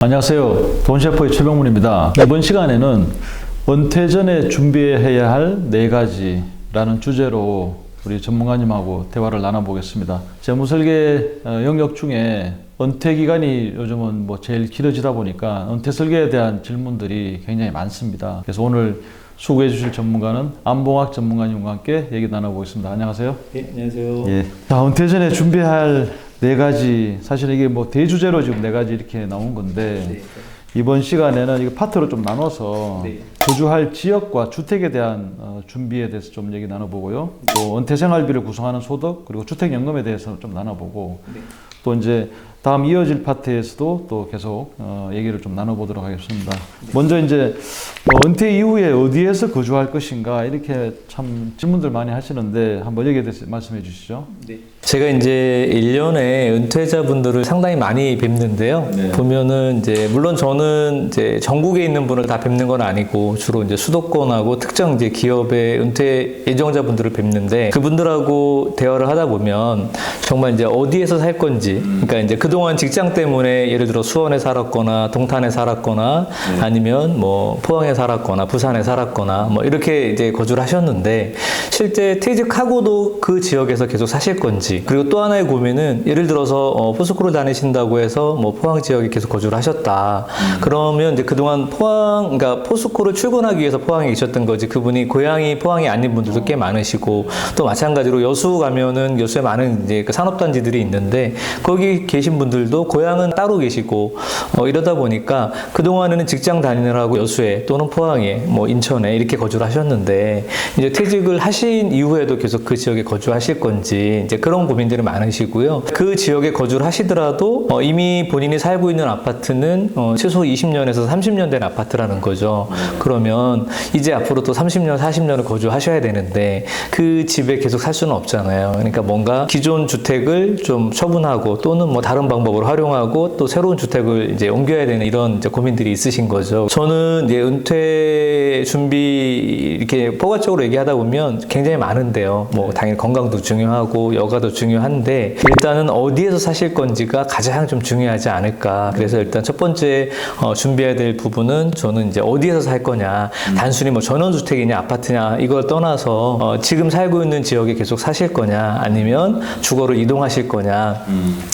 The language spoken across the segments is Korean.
안녕하세요. 돈셰프의 최병문입니다. 이번 시간에는 은퇴 전에 준비해야 할 4가지라는 주제로 우리 전문가님하고 대화를 나눠보겠습니다. 재무설계 영역 중에 은퇴 기간이 요즘은 제일 길어지다 보니까 은퇴 설계에 대한 질문들이 굉장히 많습니다. 그래서 오늘 수고해 주실 전문가는 안봉학 전문가님과 함께 얘기 나눠보겠습니다. 안녕하세요. 네, 안녕하세요. 예. 자, 은퇴 전에 준비할 4가지, 사실 이게 대주제로 지금 4가지 이렇게 나온 건데, 네. 이번 시간에는 이거 파트로 좀 나눠서 네. 거주할 지역과 주택에 대한 준비에 대해서 좀 얘기 나눠보고요. 또 은퇴 생활비를 구성하는 소득, 그리고 주택연금에 대해서 좀 나눠보고, 네. 또 이제 다음 이어질 파트에서도 또 계속 얘기를 좀 나눠보도록 하겠습니다. 먼저 이제 은퇴 이후에 어디에서 거주할 것인가 이렇게 참 질문들 많이 하시는데 한번 여기에 대해서 말씀해 주시죠. 네. 제가 이제 1년에 은퇴자분들을 상당히 많이 뵙는데요. 네. 보면은 이제 물론 저는 이제 전국에 있는 분을 다 뵙는 건 아니고 주로 이제 수도권하고 특정 이제 기업의 은퇴 예정자분들을 뵙는데 그분들하고 대화를 하다 보면 정말 이제 어디에서 살 건지, 그러니까 이제 그동안 직장 때문에 예를 들어 수원에 살았거나 동탄에 살았거나 아니면 포항에 살았거나 부산에 살았거나 이렇게 이제 거주를 하셨는데 실제 퇴직하고도 그 지역에서 계속 사실 건지, 그리고 또 하나의 고민은 예를 들어서 포스코를 다니신다고 해서 포항 지역에 계속 거주를 하셨다. 그러면 이제 그동안 그러니까 포스코를 출근하기 위해서 포항에 계셨던 거지 그분이 고향이 포항이 아닌 분들도 꽤 많으시고, 또 마찬가지로 여수 가면은 여수에 많은 이제 그 산업단지들이 있는데 거기 계신 분들도 고향은 따로 계시고 이러다 보니까 그동안에는 직장 다니느라고 여수에 또는 포항에 인천에 이렇게 거주를 하셨는데 이제 퇴직을 하신 이후에도 계속 그 지역에 거주하실 건지 이제 그런 고민들이 많으시고요. 그 지역에 거주를 하시더라도 이미 본인이 살고 있는 아파트는 최소 20년에서 30년 된 아파트라는 거죠. 그러면 이제 앞으로 또 30년, 40년을 거주하셔야 되는데 그 집에 계속 살 수는 없잖아요. 그러니까 뭔가 기존 주택을 좀 처분하고 또는 다른 방법으로 활용하고 또 새로운 주택을 이제 옮겨야 되는 이런 이제 고민들이 있으신 거죠. 저는 이제 은퇴 준비 이렇게 포괄적으로 얘기하다 보면 굉장히 많은데요. 당연히 건강도 중요하고 여가도 중요한데 일단은 어디에서 사실 건지가 가장 좀 중요하지 않을까. 그래서 일단 첫 번째 준비해야 될 부분은 저는 이제 어디에서 살 거냐. 단순히 전원주택이냐 아파트냐 이걸 떠나서 지금 살고 있는 지역에 계속 사실 거냐 아니면 주거를 이동하실 거냐.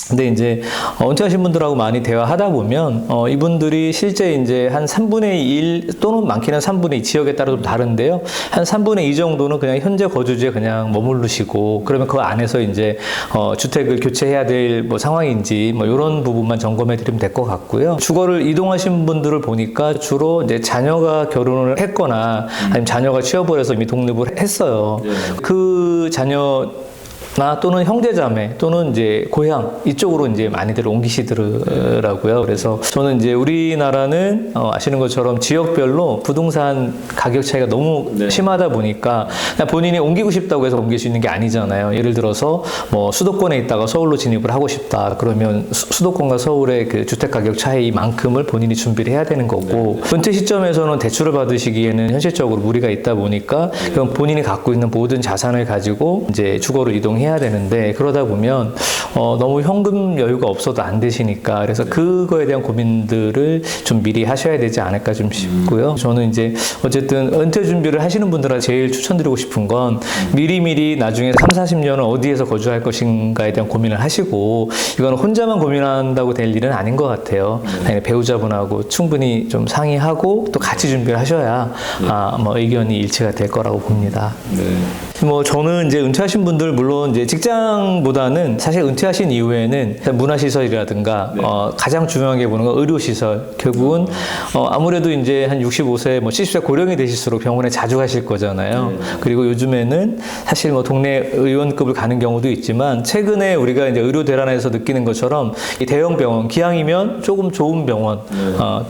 근데 이제 은퇴하신 분들하고 많이 대화하다 보면 이분들이 실제 이제 한 3분의 1 또는 많게는 3분의 2 지역에 따라 좀 다른데요. 한 3분의 2 정도는 그냥 현재 거주지에 그냥 머무르시고 그러면 그 안에서 이제 주택을 교체해야 될 상황인지 이런 부분만 점검해 드리면 될 것 같고요. 주거를 이동하신 분들을 보니까 주로 이제 자녀가 결혼을 했거나 아니면 자녀가 취업을 해서 이미 독립을 했어요. 그 자녀 또는 형제자매 또는 이제 고향 이쪽으로 이제 많이들 옮기시더라고요. 그래서 저는 이제 우리나라는 아시는 것처럼 지역별로 부동산 가격 차이가 너무 심하다 보니까 그냥 본인이 옮기고 싶다고 해서 옮길 수 있는 게 아니잖아요. 예를 들어서 수도권에 있다가 서울로 진입을 하고 싶다. 그러면 수도권과 서울의 그 주택 가격 차이만큼을 본인이 준비를 해야 되는 거고, 은퇴 시점에서는 대출을 받으시기에는 현실적으로 무리가 있다 보니까 그럼 본인이 갖고 있는 모든 자산을 가지고 이제 주거를 이동해야 되는데 그러다 보면 너무 현금 여유가 없어도 안 되시니까 그래서 그거에 대한 고민들을 좀 미리 하셔야 되지 않을까 좀 싶고요. 저는 이제 어쨌든 은퇴 준비를 하시는 분들한테 제일 추천드리고 싶은 건 미리미리 나중에 3, 40년을 어디에서 거주할 것인가에 대한 고민을 하시고, 이거는 혼자만 고민한다고 될 일은 아닌 것 같아요. 배우자분하고 충분히 좀 상의하고 또 같이 준비를 하셔야 의견이 일치가 될 거라고 봅니다. 저는 이제 은퇴하신 분들 물론 이제 직장보다는 사실 은퇴하신 이후에는 문화시설이라든가 가장 중요하게 보는 건 의료시설. 결국은 아무래도 이제 한 65세, 70세 고령이 되실수록 병원에 자주 가실 거잖아요. 그리고 요즘에는 사실 동네 의원급을 가는 경우도 있지만 최근에 우리가 이제 의료 대란에서 느끼는 것처럼 이 대형 병원, 기왕이면 조금 좋은 병원,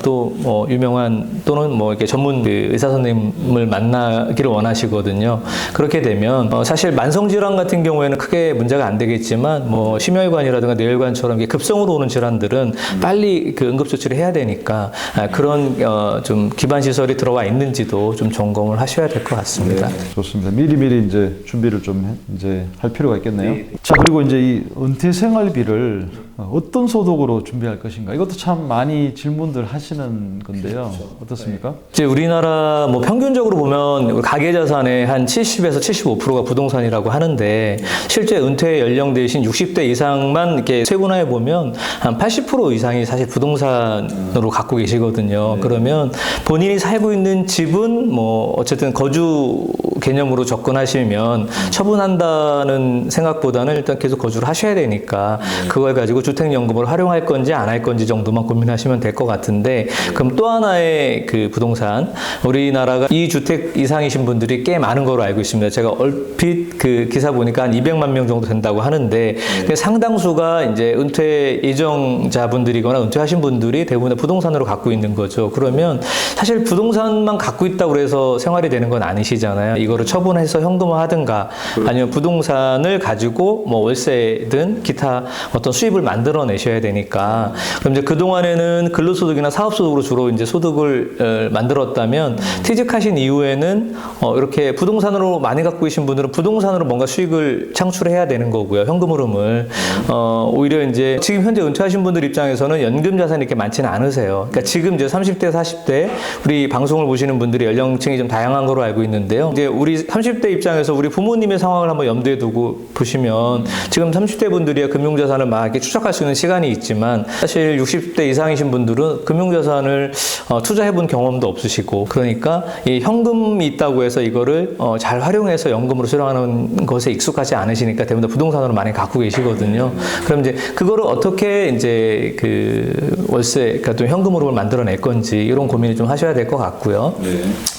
또 유명한 또는 이렇게 전문 의사 선생님을 만나기를 원하시거든요. 그렇게 되면 사실 만성질환 같은 경우에는 크게 문제가 안 되겠지만 심혈관이라든가 뇌혈관처럼 급성으로 오는 질환들은 빨리 그 응급조치를 해야 되니까 그런 좀 기반 시설이 들어와 있는지도 좀 점검을 하셔야 될 것 같습니다. 네, 좋습니다. 미리미리 이제 준비를 좀 이제 할 필요가 있겠네요. 자, 그리고 이제 이 은퇴 생활비를 어떤 소득으로 준비할 것인가? 이것도 참 많이 질문들 하시는 건데요. 어떻습니까? 이제 우리나라 뭐 평균적으로 보면 가계 자산의 한 70에서 75%가 부동산이라고 하는데 실제 은퇴 연령 대신 60대 이상만 이렇게 세분화해 보면 한 80% 이상이 사실 부동산으로 갖고 계시거든요. 그러면 본인이 살고 있는 집은 뭐 어쨌든 거주 개념으로 접근하시면 처분한다는 생각보다는 일단 계속 거주를 하셔야 되니까 그걸 가지고 주택연금을 활용할 건지 안 할 건지 정도만 고민하시면 될 것 같은데 그럼 또 하나의 그 부동산 우리나라가 2주택 이상이신 분들이 꽤 많은 걸로 알고 있습니다. 제가 얼핏 그 기사 보니까 한 200만 명 정도 된다고 하는데 상당수가 이제 은퇴 예정자분들이거나 은퇴하신 분들이 대부분 부동산으로 갖고 있는 거죠. 그러면 사실 부동산만 갖고 있다고 해서 생활이 되는 건 아니시잖아요. 이거를 처분해서 현금화하든가 아니면 부동산을 가지고 뭐 월세든 기타 어떤 수입을 만들어내셔야 되니까 그럼 이제 그동안에는 근로소득이나 사업소득으로 주로 이제 소득을 만들었다면 퇴직하신 이후에는 이렇게 부동산으로 많이 갖고 계신 분들은 부동산으로 뭔가 수익을 창출해야 되는 거고요. 현금 흐름을 오히려 이제 지금 현재 은퇴하신 분들 입장에서는 연금 자산이 이렇게 많지는 않으세요. 그러니까 지금 이제 30대, 40대 우리 방송을 보시는 분들이 연령층이 좀 다양한 거로 알고 있는데요. 이제 우리 30대 입장에서 우리 부모님의 상황을 한번 염두에 두고 보시면 지금 30대 분들이야 금융자산을 막 이렇게 추적할 수 있는 시간이 있지만 사실 60대 이상이신 분들은 금융자산을 투자해본 경험도 없으시고 그러니까 이 현금이 있다고 해서 이거를 잘 활용해서 연금으로 수령하는 것에 익숙하지 않으시니까 대부분 다 부동산으로 많이 갖고 계시거든요. 그럼 이제 그거를 어떻게 이제 그 월세, 그러니까 또 현금 흐름을 만들어낼 건지 이런 고민을 좀 하셔야 될 것 같고요.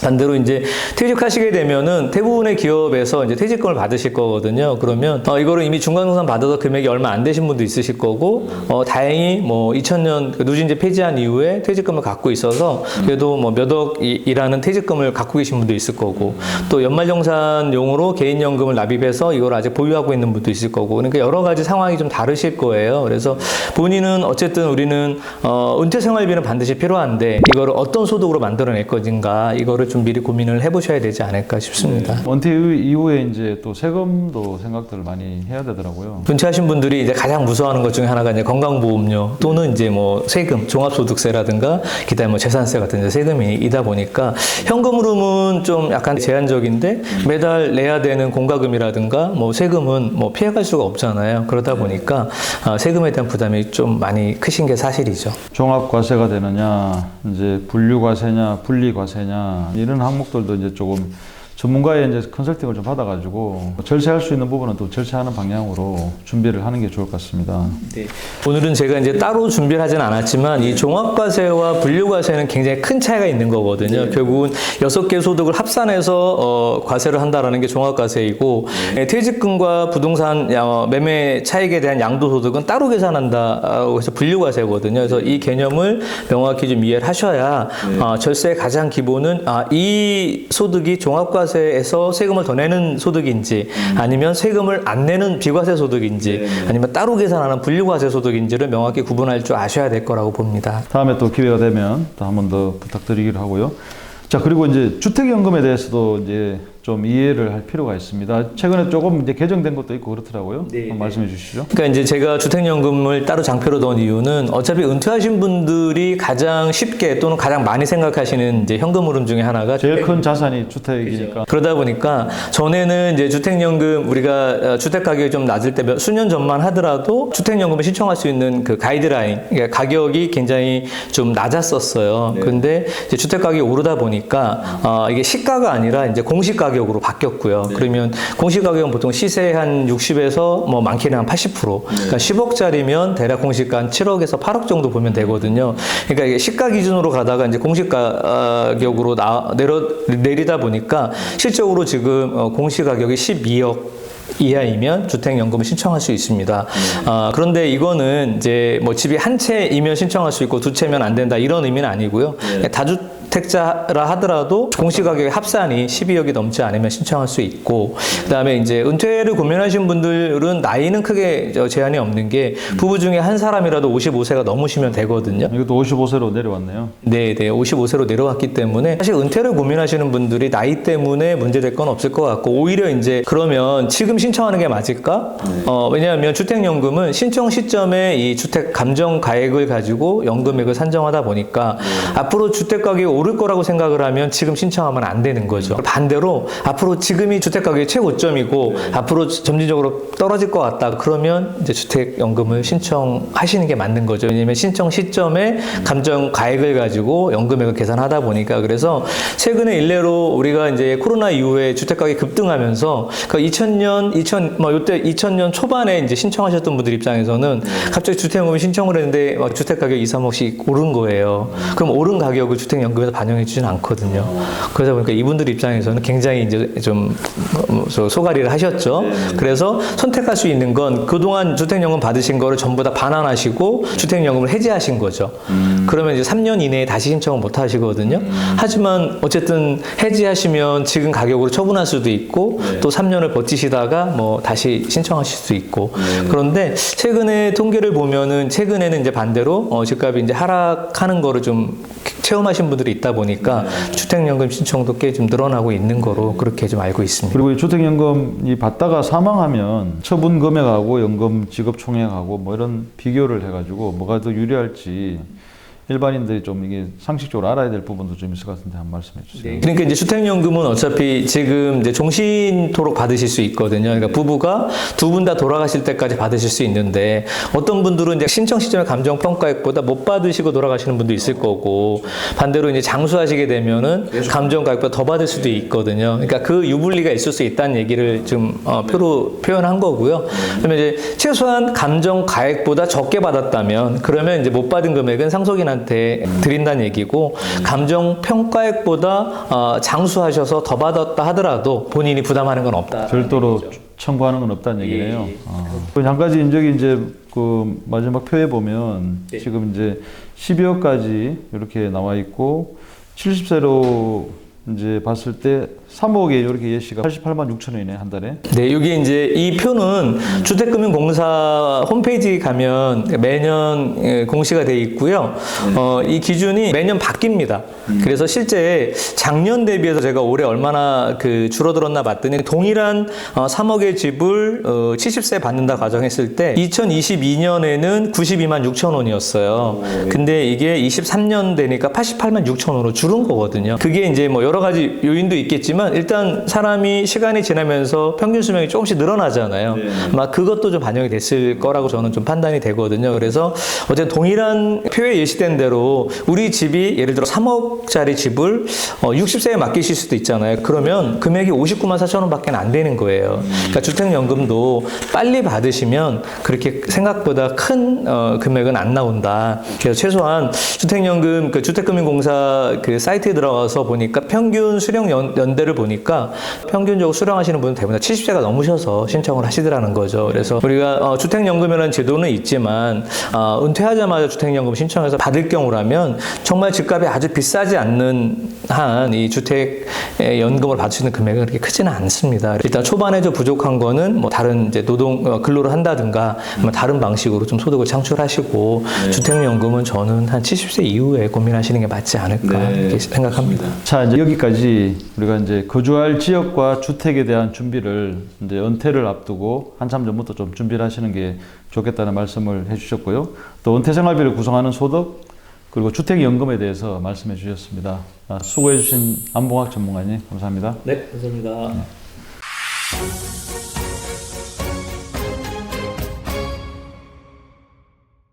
반대로 이제 퇴직하시게 되면은 대부분의 기업에서 이제 퇴직금을 받으실 거거든요. 그러면 이거를 이미 중간고사 받아서 금액이 얼마 안 되신 분도 있으실 거고 다행히 뭐 2000년 누진제 폐지한 이후에 퇴직금을 갖고 있어서 그래도 뭐 몇 억이라는 퇴직금을 갖고 계신 분도 있을 거고 또 연말정산용으로 개인연금을 납입해서 이걸 아직 보유하고 있는 분도 있을 거고 그러니까 여러 가지 상황이 좀 다르실 거예요. 그래서 본인은 어쨌든 우리는 은퇴생활비는 반드시 필요한데 이거를 어떤 소득으로 만들어낼 것인가 이거를 좀 미리 고민을 해보셔야 되지 않을까 싶습니다. 은퇴 이후에 이제 또 세금도 생각들을 많이 해야 되더라고요. 은퇴하신 분들이 이제 가장 무서워하는 것 중에 하나가 이제 건강보험료 또는 이제 뭐 세금, 종합소득세라든가 기타 뭐 재산세 같은 이제 세금이다 보니까 현금 흐름은 좀 약간 제한적인데 매달 내야 되는 공과금이라든가 뭐 세금은 뭐 피해갈 수가 없잖아요. 그러다 보니까 세금에 대한 부담이 좀 많이 크신 게 사실이죠. 종합과세가 되느냐, 이제 분류과세냐, 분리과세냐 이런 항목들도 이제 조금 전문가의 이제 컨설팅을 좀 받아가지고 절세할 수 있는 부분은 또 절세하는 방향으로 준비를 하는 게 좋을 것 같습니다. 네. 오늘은 제가 이제 따로 준비를 하진 않았지만 이 종합과세와 분류과세는 굉장히 큰 차이가 있는 거거든요. 결국은 6개 소득을 합산해서 과세를 한다라는 게 종합과세이고 퇴직금과 부동산 매매 차익에 대한 양도소득은 따로 계산한다고 해서 분류과세거든요. 그래서 이 개념을 명확히 좀 이해를 하셔야 절세의 가장 기본은 이 소득이 종합과세에서 세금을 더 내는 소득인지 아니면 세금을 안 내는 비과세 소득인지 아니면 따로 계산하는 분류과세 소득인지를 명확히 구분할 줄 아셔야 될 거라고 봅니다. 다음에 또 기회가 되면 또 한 번 더 부탁드리기로 하고요. 자, 그리고 이제 주택연금에 대해서도 이제 좀 이해를 할 필요가 있습니다. 최근에 조금 이제 개정된 것도 있고 그렇더라고요. 한번 말씀해 주시죠. 그러니까 이제 제가 주택연금을 따로 장표로 넣은 이유는 어차피 은퇴하신 분들이 가장 쉽게 또는 가장 많이 생각하시는 이제 현금 흐름 중에 하나가 제일 큰 자산이 주택이니까. 그러다 보니까 전에는 이제 주택연금 우리가 주택 가격이 좀 낮을 때 수년 전만 하더라도 주택연금을 신청할 수 있는 그 가이드라인, 그러니까 가격이 굉장히 좀 낮았었어요. 근데 이제 주택 가격이 오르다 보니까 이게 시가가 아니라 이제 공시 가격으로 바뀌었고요. 그러면 공시 가격은 보통 시세 한 60에서 뭐 많게는 한 80%. 그러니까 10억짜리면 대략 공시가 한 7억에서 8억 정도 보면 되거든요. 그러니까 이게 시가 기준으로 가다가 이제 공시 가격으로 내리다 보니까 실적으로 지금 공시 가격이 12억 이하이면 주택연금을 신청할 수 있습니다. 그런데 이거는 이제 뭐 집이 한 채이면 신청할 수 있고 두 채면 안 된다 이런 의미는 아니고요. 다주택자라 하더라도 공시가격의 합산이 12억이 넘지 않으면 신청할 수 있고, 그다음에 이제 은퇴를 고민하신 분들은 나이는 크게 제한이 없는 게 부부 중에 한 사람이라도 55세가 넘으시면 되거든요. 이것도 55세로 내려왔네요. 네, 55세로 내려왔기 때문에 사실 은퇴를 고민하시는 분들이 나이 때문에 문제될 건 없을 것 같고, 오히려 이제 그러면 지금 신청하는 게 맞을까? 왜냐하면 주택연금은 신청 시점에 이 주택 감정 가액을 가지고 연금액을 산정하다 보니까 앞으로 주택 가격이 오를 거라고 생각을 하면 지금 신청하면 안 되는 거죠. 반대로 앞으로 지금이 주택 가격이 최고점이고 앞으로 점진적으로 떨어질 것 같다. 그러면 이제 주택연금을 신청하시는 게 맞는 거죠. 왜냐하면 신청 시점에 감정 가액을 가지고 연금액을 계산하다 보니까. 그래서 최근에 일례로 우리가 이제 코로나 이후에 주택 가격이 급등하면서 그 2000년 초반에 이제 신청하셨던 분들 입장에서는 갑자기 주택연금을 신청을 했는데 막 주택 가격 2, 3억씩 오른 거예요. 그럼 오른 가격을 주택연금에서 반영해 주지는 않거든요. 그러다 보니까 이분들 입장에서는 굉장히 이제 좀 소가리를 하셨죠. 그래서 선택할 수 있는 건 그동안 주택연금 받으신 거를 전부 다 반환하시고 주택연금을 해지하신 거죠. 그러면 이제 3년 이내에 다시 신청을 못 하시거든요. 하지만 어쨌든 해지하시면 지금 가격으로 처분할 수도 있고 또 3년을 버티시다가 뭐 다시 신청하실 수도 있고. 그런데 최근에 통계를 보면은 최근에는 이제 반대로 집값이 이제 하락하는 거를 좀 체험하신 분들이 있다 보니까 주택연금 신청도 꽤 좀 늘어나고 있는 거로 그렇게 좀 알고 있습니다. 그리고 이 주택연금이 받다가 사망하면 처분 금액하고 연금 지급 총액하고 뭐 이런 비교를 해가지고 뭐가 더 유리할지 일반인들이 좀 이게 상식적으로 알아야 될 부분도 좀 있을 것 같은데 한 말씀해 주세요. 네. 그러니까 이제 주택연금은 어차피 지금 이제 종신토록 받으실 수 있거든요. 그러니까 부부가 두 분 다 돌아가실 때까지 받으실 수 있는데 어떤 분들은 이제 신청 시점에 감정평가액보다 못 받으시고 돌아가시는 분도 있을 거고, 반대로 이제 장수하시게 되면은 감정가액보다 더 받을 수도 있거든요. 그러니까 그 유불리가 있을 수 있다는 얘기를 좀 표로 표현한 거고요. 그러면 이제 최소한 감정가액보다 적게 받았다면 그러면 이제 못 받은 금액은 상속인한테 드린다는 얘기고, 감정 평가액보다 장수하셔서 더 받았다 하더라도 본인이 부담하는 건 없다. 별도로 청구하는 건 없다는 얘기네요. 한 가지 인적이 이제 그 마지막 표에 보면 지금 이제 12억까지 이렇게 나와 있고 70세로 이제 봤을 때 3억에 이렇게 예시가 88만 6천 원이네 한 달에. 네, 여기 이제 이 표는 주택금융공사 홈페이지 가면 매년 공시가 돼 있고요. 이 기준이 매년 바뀝니다. 그래서 실제 작년 대비해서 제가 올해 얼마나 그 줄어들었나 봤더니 동일한 3억의 집을 70세 받는다 가정했을 때 2022년에는 92만 6천 원이었어요. 근데 이게 23년 되니까 88만 6천 원으로 줄은 거거든요. 그게 이제 뭐 여러 가지 요인도 있겠지만 일단 사람이 시간이 지나면서 평균 수명이 조금씩 늘어나잖아요. 아마 그것도 좀 반영이 됐을 거라고 저는 좀 판단이 되거든요. 그래서 어쨌든 동일한 표에 예시된 대로 우리 집이 예를 들어 3억짜리 집을 60세에 맡기실 수도 있잖아요. 그러면 금액이 59만 4천 원밖에 안 되는 거예요. 그러니까 주택연금도 빨리 받으시면 그렇게 생각보다 큰 금액은 안 나온다. 그래서 최소한 주택연금 그 주택금융공사 그 사이트에 들어가서 보니까 평균 수령 연대를 보니까 평균적으로 수령하시는 분은 대부분 70세가 넘으셔서 신청을 하시더라는 거죠. 그래서 우리가 주택연금이라는 제도는 있지만 은퇴하자마자 주택연금 신청해서 받을 경우라면 정말 집값이 아주 비싸지 않는 한 이 주택연금을 받을 수 있는 금액은 그렇게 크지는 않습니다. 일단 초반에 좀 부족한 거는 뭐 다른 이제 근로를 한다든가 다른 방식으로 좀 소득을 창출하시고 주택연금은 저는 한 70세 이후에 고민하시는 게 맞지 않을까 이렇게 생각합니다. 자, 이제 여기까지 우리가 이제 거주할 지역과 주택에 대한 준비를 이제 은퇴를 앞두고 한참 전부터 좀 준비를 하시는 게 좋겠다는 말씀을 해주셨고요. 또 은퇴 생활비를 구성하는 소득 그리고 주택연금에 대해서 말씀해 주셨습니다. 수고해 주신 안봉학 전문가님 감사합니다. 네, 감사합니다.